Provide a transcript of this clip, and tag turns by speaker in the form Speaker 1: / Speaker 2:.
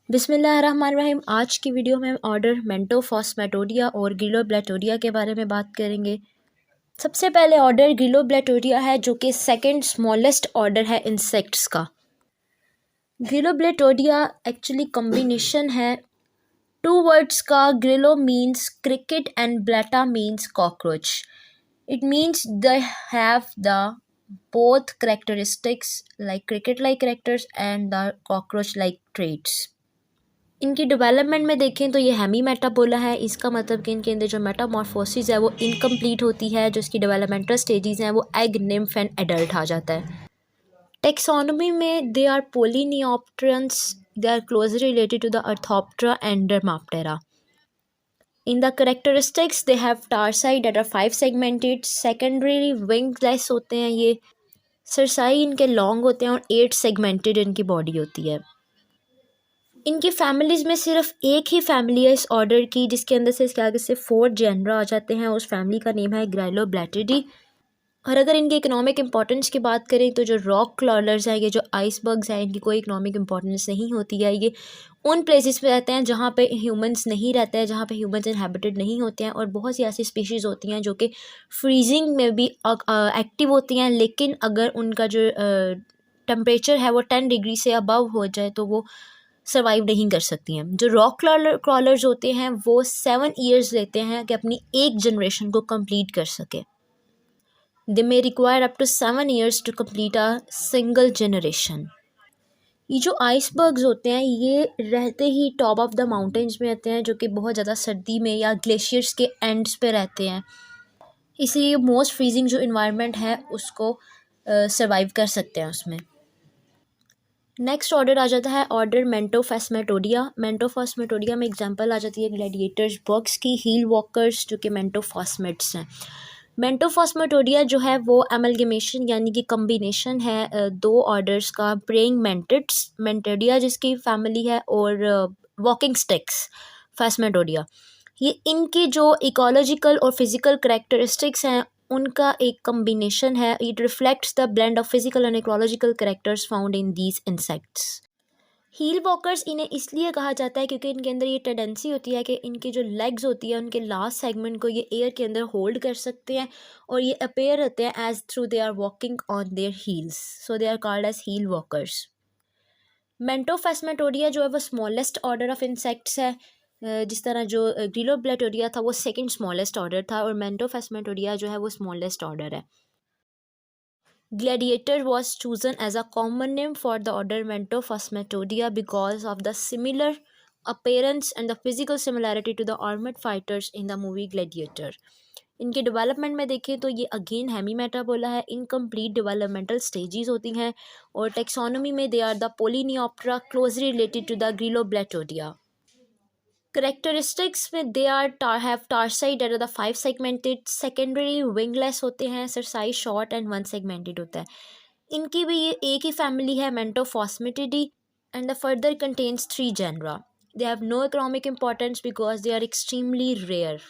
Speaker 1: बिस्मिल्लाहिर्रहमानिर्रहीम। आज की वीडियो में हम ऑर्डर मेंटोफॉस्मेटोडिया और ग्रिलोब्लैटोडिया के बारे में बात करेंगे। सबसे पहले ऑर्डर ग्रिलोब्लैटोडिया है, जो कि सेकंड स्मॉलेस्ट ऑर्डर है इंसेक्ट्स का। ग्रिलोब्लैटोडिया एक्चुअली कॉम्बिनेशन है टू वर्ड्स का। Gryllo means cricket and blatta means cockroach. It means they have the both characteristics like cricket like characters and the cockroach like traits। इनकी development में देखें तो ये Hemy मेटाबोला है। इसका मतलब कि इनके अंदर जो मेटामॉर्फोसिस है वो इनकम्प्लीट होती है। जो इसकी डेवलपमेंटल स्टेजेस हैं वो एग, निम्फ एंड एडल्ट आ जाता है। टेक्सोनोमी में they are polyneopterans, they are closely related to the Orthoptera and Dermaptera. In the characteristics they have tarsi that are 5 segmented, secondary wingless होते हैं ये, सरसाई इनके लॉन्ग होते हैं और 8 सेगमेंटेड इनकी बॉडी होती है। इनकी फैमिलीज़ में सिर्फ एक ही फैमिली है इस ऑर्डर की, जिसके अंदर से इसके आगे से 4 जेनरा आ जाते हैं। उस फैमिली का नेम है ग्राइलोब्लैटिडी। और अगर इनके इकोनॉमिक इंपॉर्टेंस की बात करें तो जो रॉक क्लॉलर्स हैं, ये जो आइसबर्ग्स हैं, इनकी कोई इकोनॉमिक इंपॉर्टेंस नहीं होती है। ये उन प्लेसेस पे रहते हैं जहाँ पे ह्यूमंस नहीं रहते हैं, जहाँ पे ह्यूमंस इनहेबिटेड नहीं होते हैं। और बहुत सी ऐसी स्पीशीज़ होती हैं जो कि फ्रीजिंग में भी एक्टिव होती हैं, लेकिन अगर उनका जो टेम्परेचर है वो 10 डिग्री से अबव हो जाए तो वो सर्वाइव नहीं कर सकती हैं। जो रॉक क्रॉलर्स होते हैं वो 7 ईयर्स लेते हैं कि अपनी एक जनरेशन को कंप्लीट कर सके। They may require up to 7 years to complete a single generation. ये जो आइसबर्ग्स होते हैं ये रहते ही टॉप ऑफ द माउंटेन्स में रहते हैं, जो कि बहुत ज़्यादा सर्दी में या ग्लेशियर्स के एंड्स पे रहते हैं। इसलिए मोस्ट फ्रीजिंग जो इन्वायरमेंट है उसको सर्वाइव कर सकते हैं उसमें। नेक्स्ट ऑर्डर आ जाता है ऑर्डर मेंटोफॉस्मेटोडिया। मेंटोफॉस्मेटोडिया में एग्जांपल आ जाती है ग्लैडिएटर्स बग्स की, हील वॉकर्स जो कि मेंटोफॉस्मेट्स हैं। मेंटोफॉस्मेटोडिया जो है वो एमलगेमेशन यानी कि कम्बिनेशन है दो ऑर्डर्स का, प्रेइंग मेंटिड्स मेंटेडिया जिसकी फैमिली है, और वॉकिंग स्टिक्स फॉस्मेटोडिया। ये इनकी जो इकोलॉजिकल और फिजिकल करेक्टरिस्टिक्स हैं उनका एक कम्बिनेशन है। It reflects the blend of physical and ecological characters found in these insects. Heel walkers इन्हें इसलिए कहा जाता है क्योंकि इनके अंदर ये टेंडेंसी होती है कि इनकी जो लेग्स होती है उनके लास्ट सेगमेंट को ये एयर के अंदर होल्ड कर सकते हैं और ये अपेयर होते हैं as though they are walking on their heels, so they are called as heel walkers. Mantophasmatodea जो है वो स्मॉलेस्ट ऑर्डर ऑफ इंसेक्ट्स है। जिस तरह जो ग्रिलोब्लैटोडिया था वो सेकंड स्मॉलेस्ट ऑर्डर था, और मेंटोफॉस्मेटोडिया जो है वो स्मॉलेस्ट ऑर्डर है। Gladiator was chosen as a common name for the order Mentophosmatodia because of the similar appearance and the physical similarity to the armored fighters in the movie Gladiator। इनके development में देखें तो ये again Hemy मेटाबोला है, incomplete developmental stages होती हैं, और taxonomy में they are the Polyneoptera closely related to the Grylloblattodea. Characteristics में they are have tarsi that are the 5 segmented, secondary wingless होते हैं, सरसाई शॉर्ट एंड 1 सेगमेंटेड होता है। इनकी भी ये एक ही फैमिली है Mantophasmatidae, and the further contains 3 genera. They have no economic importance because they are extremely rare.